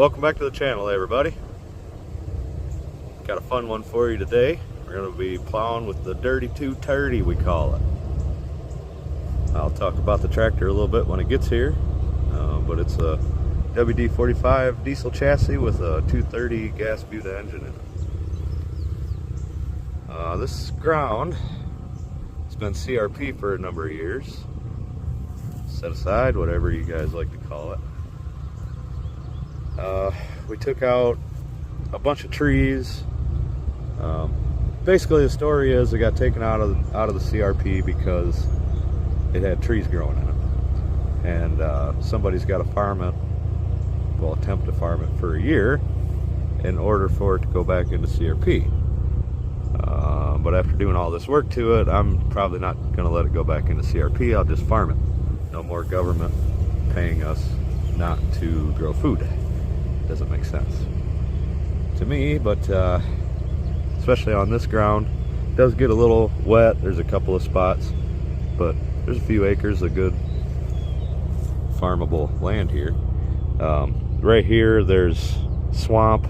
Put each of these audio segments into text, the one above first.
Welcome back to the channel, everybody. Got a fun one for you today. We're going to be plowing with the Dirty 2 Turdy, we call it. I'll talk about the tractor a little bit when it gets here, but it's a WD-45 diesel chassis with a 230 gas Buta engine in it. This ground has been CRP for a number of years. Set aside, whatever you guys like to call it. We took out a bunch of trees. Basically, the story is it got taken out of the CRP because it had trees growing in it, and somebody's got to farm it. Well, attempt to farm it for a year in order for it to go back into CRP. But after doing all this work to it, I'm probably not going to let it go back into CRP. I'll just farm it. No more government paying us not to grow food. Doesn't make sense to me, but especially on this ground, it does get a little wet. There's a couple of spots, but there's a few acres of good farmable land here. Right here there's swamp,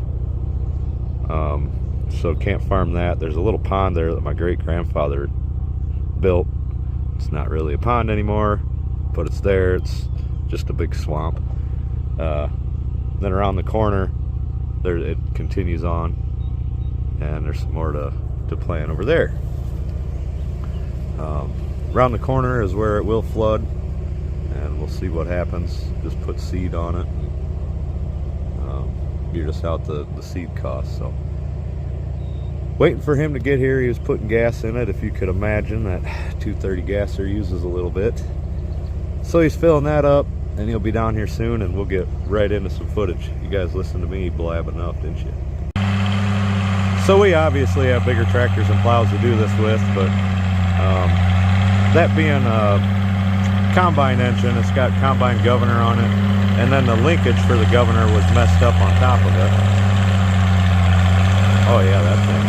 so can't farm that. There's a little pond there that my great-grandfather built. It's not really a pond anymore, but it's there. It's just a big swamp. Then around the corner there, it continues on, and there's some more to plant over there. Around the corner is where it will flood, and we'll see what happens. Just put seed on it. You're just out the seed cost. So waiting for him to get here. He was putting gas in it. If you could imagine, that 230 gasser uses a little bit. So he's filling that up, and he'll be down here soon, and we'll get right into some footage. You guys listened to me blab enough, didn't you? So we obviously have bigger tractors and plows to do this with, but that being a combine engine, it's got combine governor on it, and then the linkage for the governor was messed up on top of it. Oh yeah, that thing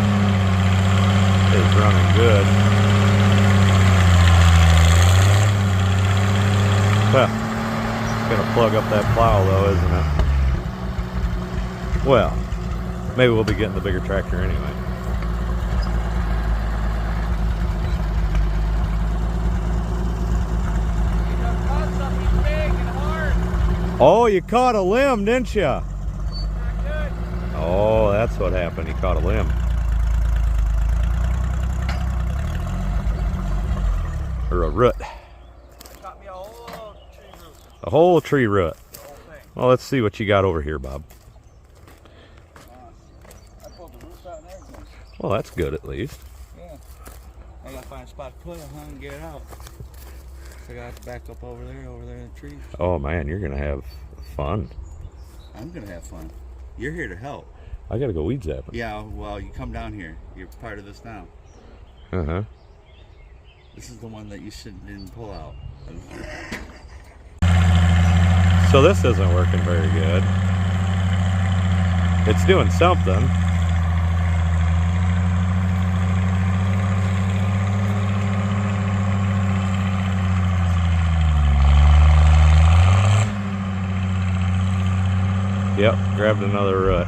is running good. Well, gonna plug up that plow though, isn't it? Well, maybe we'll be getting the bigger tractor anyway. Oh, you caught a limb, didn't you? Not good. Oh, that's what happened. He caught a limb. Or a root. Caught me a whole tree root. A whole tree root. The whole thing. Well, let's see what you got over here, Bob. I pulled the roots out and everything. Well, that's good at least. Yeah. I gotta find a spot to put it, and get it out. So I got to back up over there in the trees. Oh man, you're gonna have fun. I'm gonna have fun. You're here to help. I gotta go weed zapping. Yeah, well, you come down here. You're part of this now. Uh-huh. This is the one that you didn't pull out. So this isn't working very good. It's doing something. Yep, grabbed another root.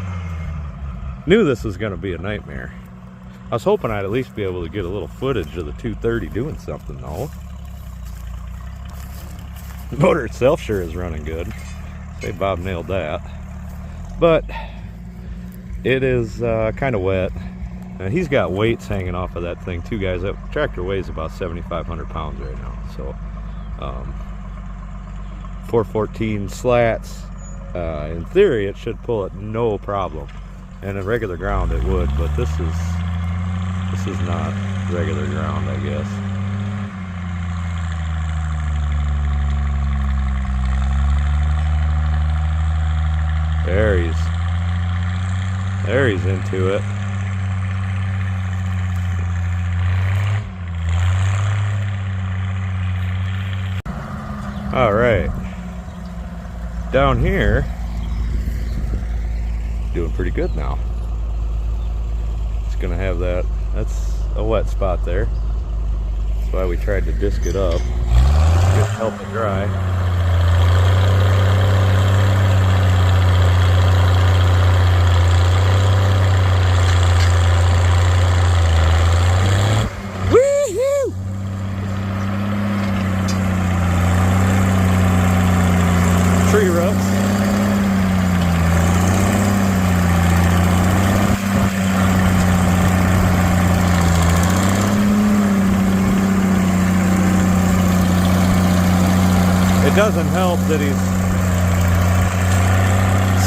Knew this was going to be a nightmare. I was hoping I'd at least be able to get a little footage of the 230 doing something though. The motor itself sure is running good. Say Bob nailed that. But it is kind of wet. He's got weights hanging off of that thing too, guys. That tractor weighs about 7,500 pounds right now. So 414 slats. In theory, it should pull it no problem, and in regular ground it would, but this is not regular ground, I guess. There he's into it. All right. Down here, doing pretty good now. It's gonna have that. That's a wet spot there. That's why we tried to disc it up, just help it dry. doesn't help that he's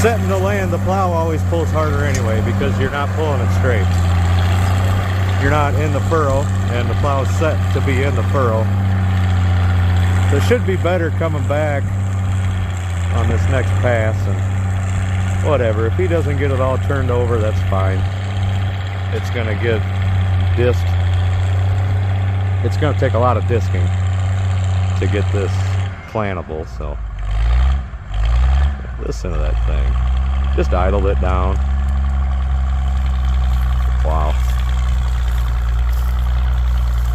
setting to land. The plow always pulls harder anyway because you're not pulling it straight. You're not in the furrow, and the plow is set to be in the furrow. So it should be better coming back on this next pass, and whatever. If he doesn't get it all turned over, that's fine. It's gonna get disked. It's gonna take a lot of disking to get this plantable, so listen to that thing. Just idled it down. Wow.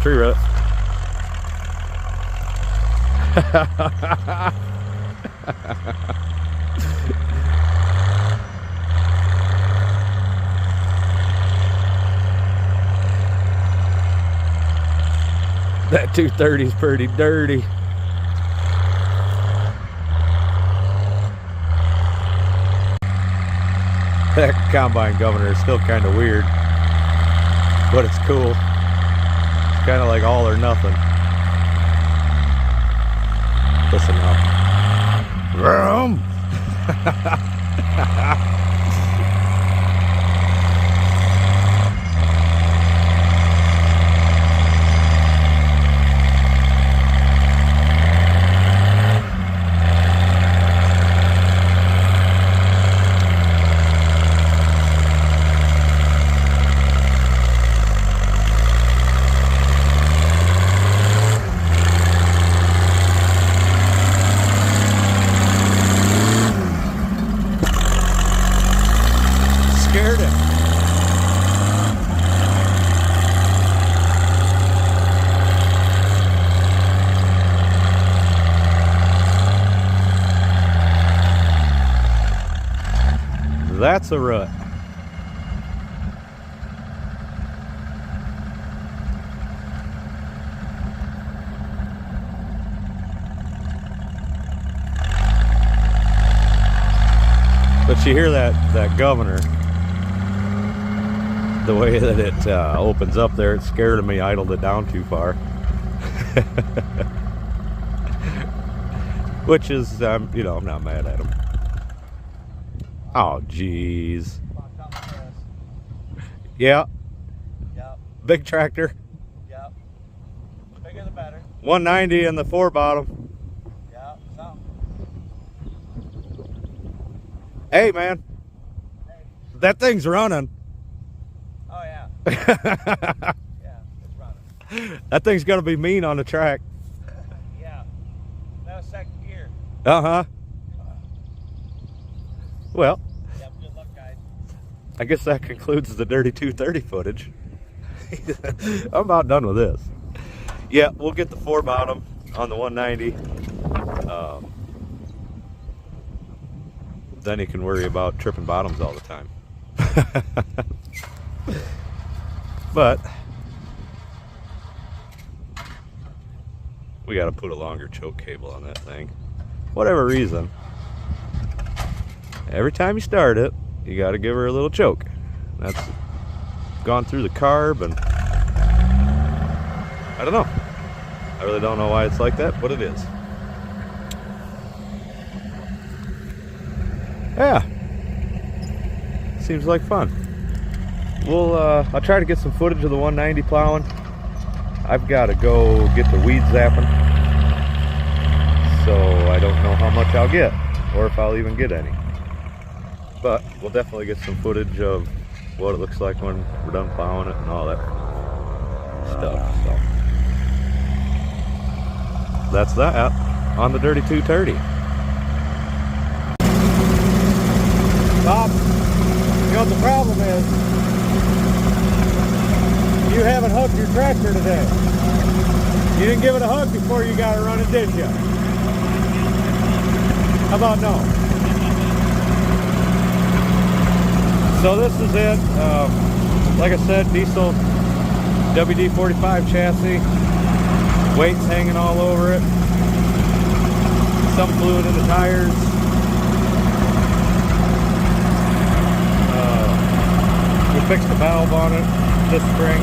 Tree root. That 230 is pretty dirty. That combine governor is still kind of weird, but it's cool. It's kind of like all or nothing. Listen up. Vroom! Scared him. That's a rut. But you hear that governor, the way that it opens up there, it scared me. Idled it down too far. Which is, you know, I'm not mad at him. Oh, jeez. Yeah. Yep. Big tractor. Yep. Bigger the better. 190 in the 4 bottom. Yep. Something. Hey, man. Hey. That thing's running. Oh yeah. Yeah, it's running. That thing's gonna be mean on the track. Yeah. That was second gear. Uh-huh. Well, Yep, good luck, guys. I guess that concludes the Dirty 230 footage. I'm about done with this. Yeah, we'll get the 4 bottom on the 190. Then you can worry about tripping bottoms all the time. But we got to put a longer choke cable on that thing. Whatever reason, every time you start it, you got to give her a little choke. That's gone through the carb, and I don't know. I really don't know why it's like that, but it is. Yeah, seems like fun. I'll try to get some footage of the 190 plowing. I've got to go get the weed zapping, so I don't know how much I'll get, or if I'll even get any. But we'll definitely get some footage of what it looks like when we're done plowing it and all that stuff. So that's that on the Dirty 230. Bob, you know what the problem is? You haven't hugged your tractor today. You didn't give it a hug before you got it running, did you? How about no? So this is it. Like I said, diesel WD-45 chassis. Weights hanging all over it. Some fluid in the tires. We fixed the valve on it this spring.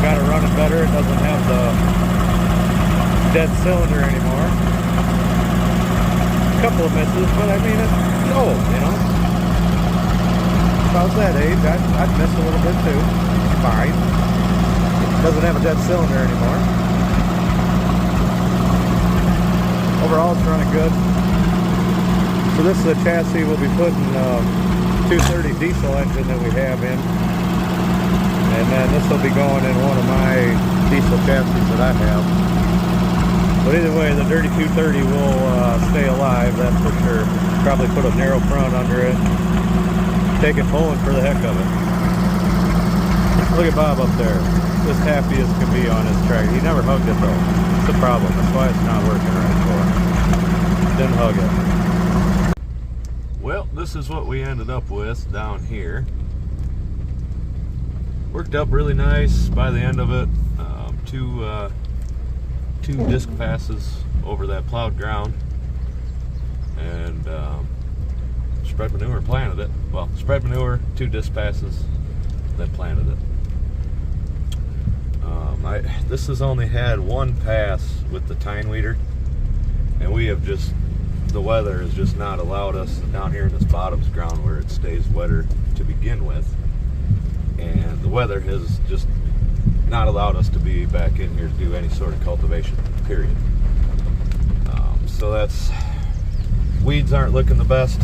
Got it running better. It doesn't have the dead cylinder anymore. a couple of misses, but I mean, it's old, you know. If I was that age, I'd miss a little bit too. It's fine. It doesn't have a dead cylinder anymore. Overall, it's running good. So this is the chassis we'll be putting 230 diesel engine that we have in. And then this will be going in one of my diesel chassis that I have. But either way, the Dirty 230 will stay alive, that's for sure. Probably put a narrow front under it. Take it pulling for the heck of it. Look at Bob up there. Just happy as can be on his tractor. He never hugged it though. It's a problem. That's why it's not working right for him. Didn't hug it. Well, this is what we ended up with down here. Worked up really nice by the end of it. Two disc passes over that plowed ground, and spread manure, planted it. Well, spread manure, 2 disc passes, then planted it. This has only had 1 pass with the tine weeder, and we have just, the weather has just not allowed us down here in this bottoms ground where it stays wetter to begin with, and the weather has just not allowed us to be back in here to do any sort of cultivation, period. So that's, weeds aren't looking the best.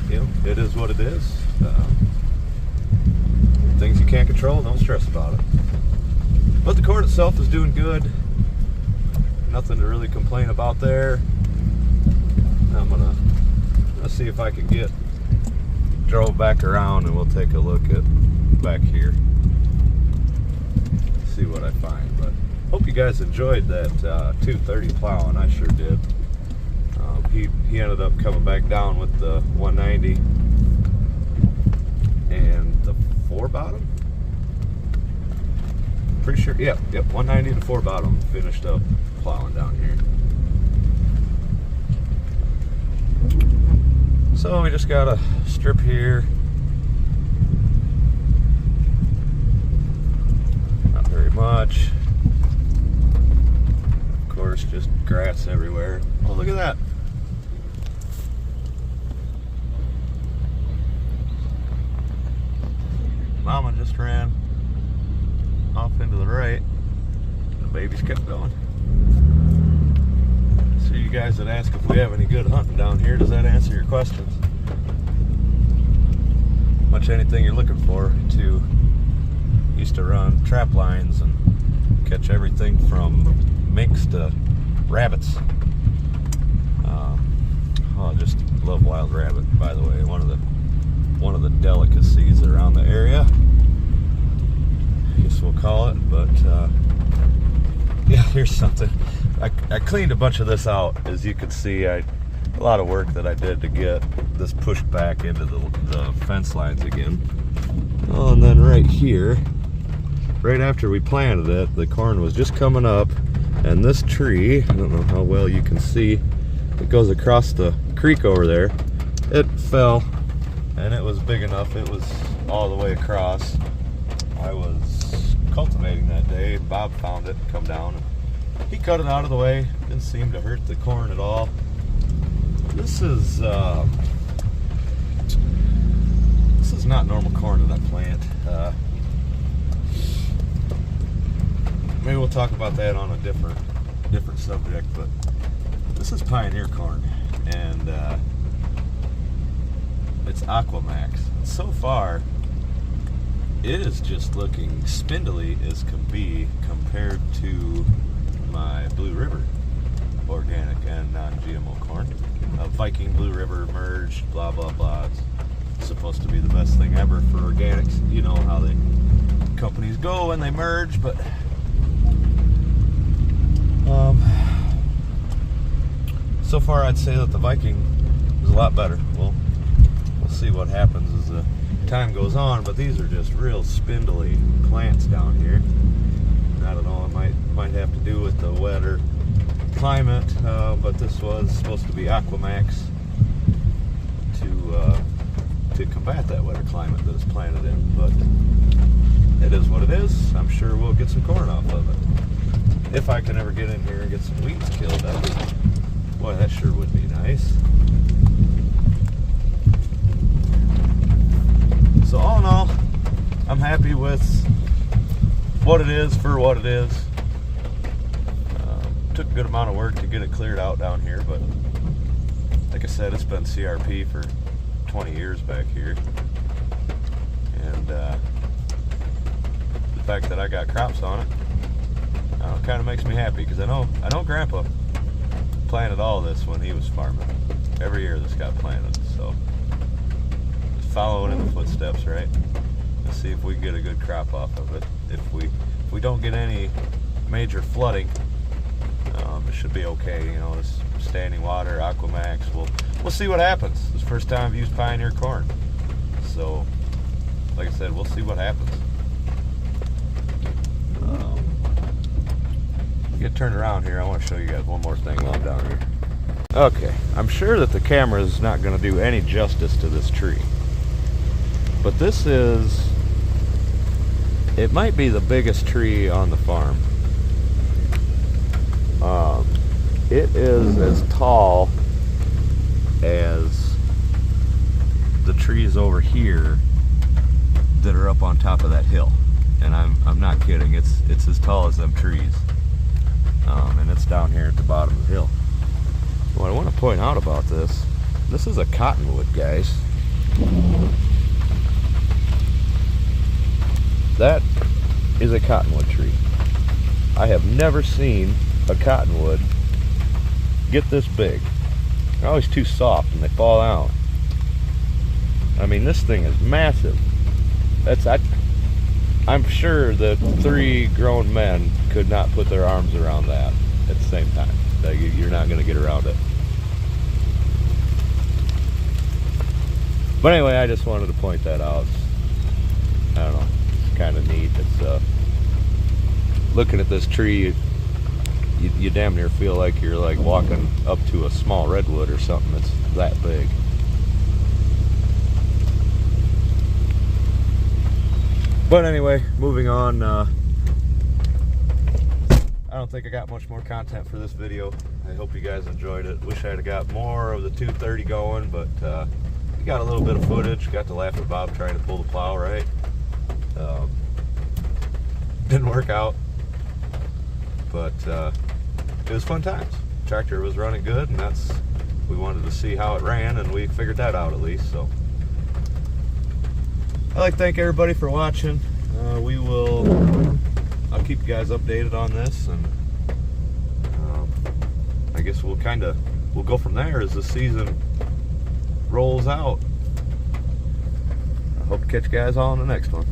You know, it is what it is. Things you can't control, don't stress about it. But the corn itself is doing good. Nothing to really complain about there. Let's see if I can drove back around, and we'll take a look at back here. See what I find. But hope you guys enjoyed that 230 plowing. I sure did. He ended up coming back down with the 190 and the 4 bottom. Pretty sure, yep, 190 and 4 bottom. Finished up plowing down here. So we just got a strip here. Not very much. Of course, just grass everywhere. Oh, look at that. Mama just ran off into the right. The babies kept going. So you guys that ask if we have any good hunting down here, does that answer your questions? Much anything you're looking for. Used to run trap lines and catch everything from minks to rabbits. I just love wild rabbit, by the way. One of the delicacies around the area, I guess we'll call it. But yeah, here's something. I cleaned a bunch of this out, as you can see. A lot of work that I did to get this pushed back into the fence lines again. Oh, and then right here, right after we planted it, the corn was just coming up, and this tree, I don't know how well you can see, it goes across the creek over there. It fell, and it was big enough. It was all the way across. I was cultivating that day, and Bob found it and come down. He cut it out of the way. Didn't seem to hurt the corn at all. This is not normal corn that I plant. Maybe we'll talk about that on a different subject. But this is Pioneer corn, and it's Aquamax. So far, it is just looking spindly as can be compared to my Blue River organic and non-GMO corn. Viking Blue River merged, blah blah blah. It's supposed to be the best thing ever for organics. You know how the companies go when they merge, but so far I'd say that the Viking is a lot better. We'll see what happens as the time goes on, but these are just real spindly plants down here. I don't know, it might have to do with the wetter climate, but this was supposed to be Aquamax to combat that wetter climate that it's planted in, but it is what it is. I'm sure we'll get some corn off of it. If I can ever get in here and get some weeds killed, that Boy, that sure would be nice. So all in all, I'm happy with what it is for what it is. Took a good amount of work to get it cleared out down here, but like I said, it's been CRP for 20 years back here. And the fact that I got crops on it kind of makes me happy, because I know Grandpa planted all this when he was farming. Every year this got planted, so just following in the footsteps, right? Let's see if we get a good crop off of it. If we don't get any major flooding, it should be okay. You know, this standing water, Aquamax, we'll see what happens. This is the first time I've used Pioneer corn, so like I said, we'll see what happens. Get turned around here. I want to show you guys one more thing while I'm down here. Okay, I'm sure that the camera is not going to do any justice to this tree, but this is, it might be the biggest tree on the farm. It is as tall as the trees over here that are up on top of that hill, and I'm not kidding. It's as tall as them trees, and it's down here at the bottom of the hill. What I want to point out about this is a cottonwood, guys. That is a cottonwood tree. I have never seen a cottonwood get this big. They're always too soft and they fall out. I mean, this thing is massive. I'm sure that 3 grown men could not put their arms around that at the same time. You're not going to get around it. But anyway, I just wanted to point that out. I don't know, it's kind of neat. It's looking at this tree, you damn near feel like you're like walking up to a small redwood or something. It's that big. But anyway, moving on. I don't think I got much more content for this video. I hope you guys enjoyed it. Wish I'd have got more of the 230 going, but we got a little bit of footage. Got to laugh at Bob trying to pull the plow, right? Didn't work out, but it was fun times. Tractor was running good, and we wanted to see how it ran, and we figured that out at least. So I'd like to thank everybody for watching. I'll keep you guys updated on this, and I guess we'll go from there as the season rolls out. I hope to catch you guys all in the next one.